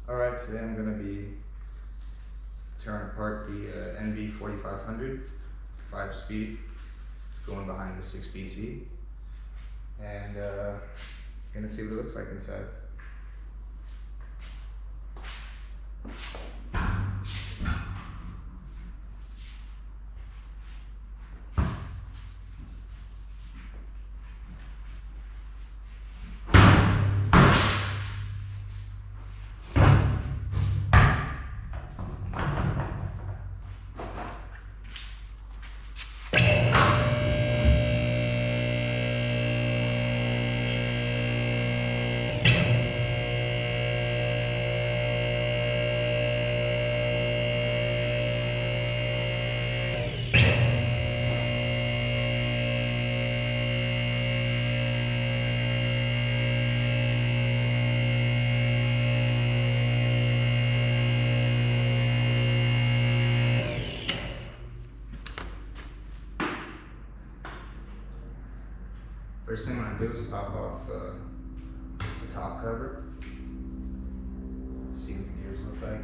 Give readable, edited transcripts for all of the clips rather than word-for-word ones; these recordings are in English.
Alright, today I'm going to be tearing apart the NV4500 5-speed. It's going behind the 6BT, and going to see what it looks like inside. First thing I'm going to do is pop off the top cover, see what the gears look like.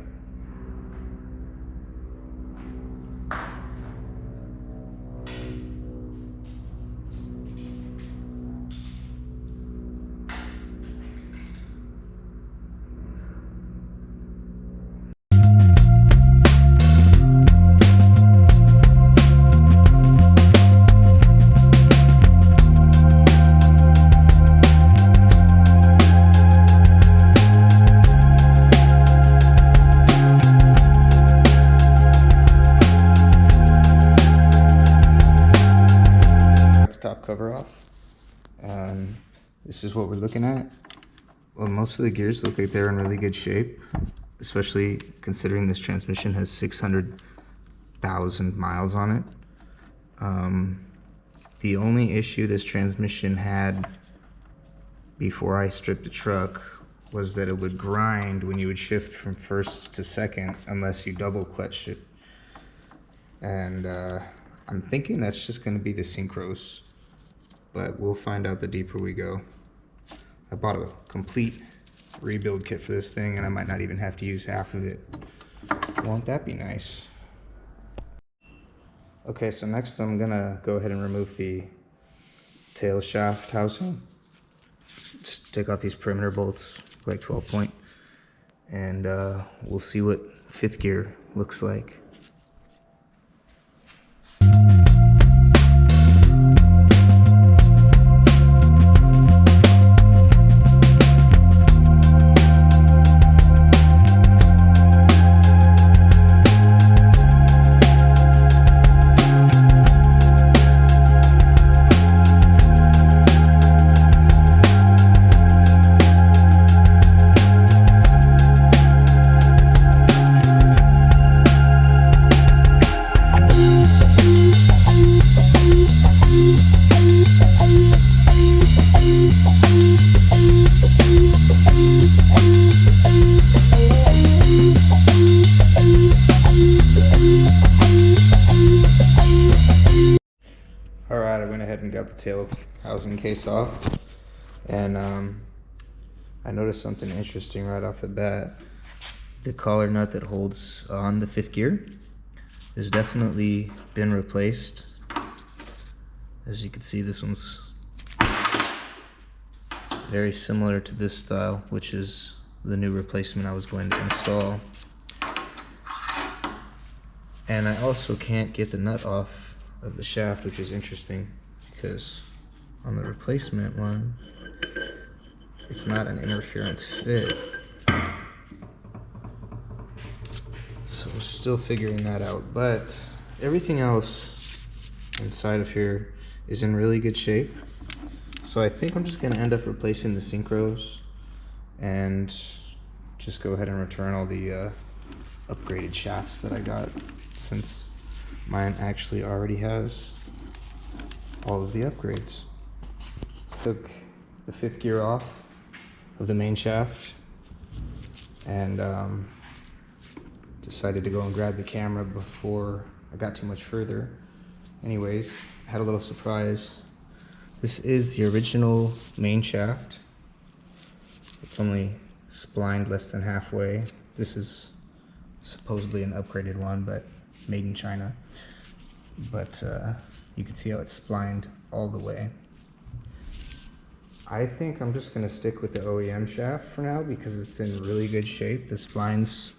Top cover off. This is what we're looking at. Well, most of the gears look like they're in really good shape, especially considering this transmission has 600,000 miles on it. The only issue this transmission had before I stripped the truck was that it would grind when you would shift from first to second unless you double clutched it. And I'm thinking that's just going to be the synchros, but we'll find out the deeper we go. I bought a complete rebuild kit for this thing, and I might not even have to use half of it. Won't that be nice? Okay, so next I'm gonna go ahead and remove the tail shaft housing. Just take off these perimeter bolts, like 12 point, and we'll see what fifth gear looks like. Alright, I went ahead and got the tail housing case off, and I noticed something interesting right off the bat. The collar nut that holds on the fifth gear has definitely been replaced. As you can see, this one's very similar to this style, which is the new replacement I was going to install. And I also can't get the nut off of the shaft, which is interesting because on the replacement one, it's not an interference fit. So we're still figuring that out, but everything else inside of here is in really good shape. So I think I'm just gonna end up replacing the synchros and just go ahead and return all the upgraded shafts that I got, since mine actually already has all of the upgrades. Took the fifth gear off of the main shaft and decided to go and grab the camera before I got too much further. Anyways, had a little surprise. This is the original main shaft. It's only splined less than halfway. This is supposedly an upgraded one, but made in China. But you can see how it's splined all the way. I think I'm just gonna stick with the OEM shaft for now because it's in really good shape. The splines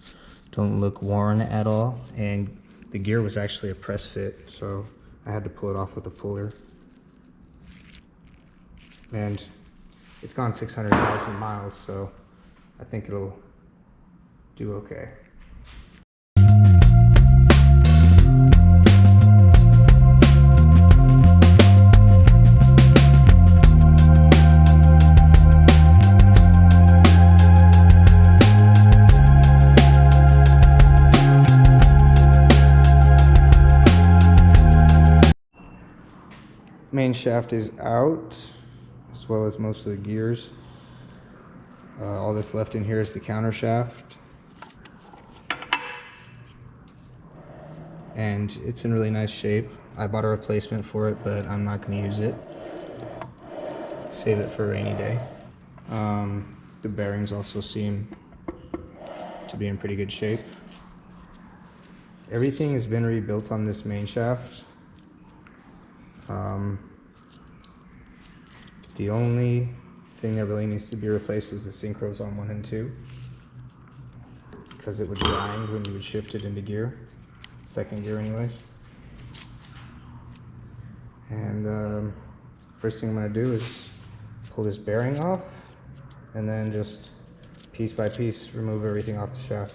don't look worn at all, and the gear was actually a press fit, so I had to pull it off with a puller. And it's gone 600,000 miles, so I think it'll do okay. Main shaft is out, as well as most of the gears. All that's left in here is the counter shaft. And it's in really nice shape. I bought a replacement for it, but I'm not going to use it. Save it for a rainy day. The bearings also seem to be in pretty good shape. Everything has been rebuilt on this main shaft. The only thing that really needs to be replaced is the synchros on 1 and 2, because it would grind when you would shift it into gear, second gear anyways. And first thing I'm going to do is pull this bearing off, and then just piece by piece remove everything off the shaft.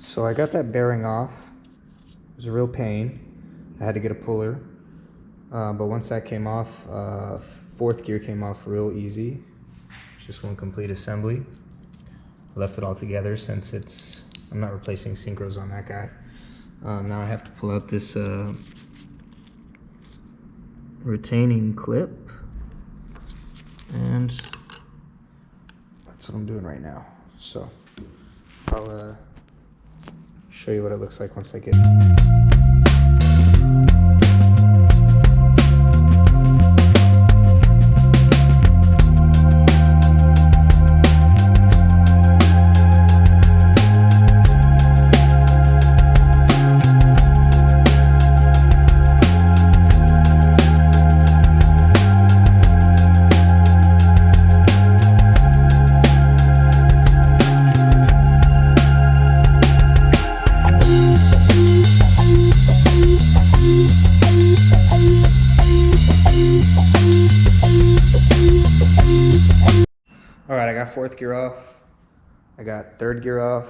So I got that bearing off. It was a real pain. I had to get a puller. But once that came off, fourth gear came off real easy. Just one complete assembly. I left it all together since I'm not replacing synchros on that guy. Now I have to pull out this retaining clip. And that's what I'm doing right now. So I'll show you what it looks like once I get Alright, I got fourth gear off. I got third gear off.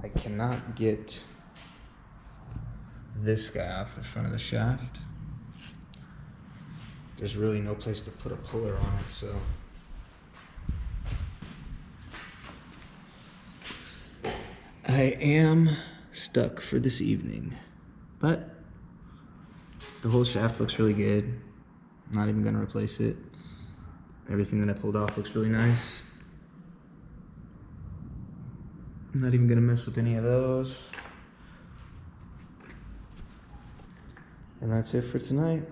I cannot get this guy off the front of the shaft. There's really no place to put a puller on it, so I am stuck for this evening. But the whole shaft looks really good. I'm not even gonna replace it. Everything that I pulled off looks really nice. I'm not even gonna mess with any of those. And that's it for tonight.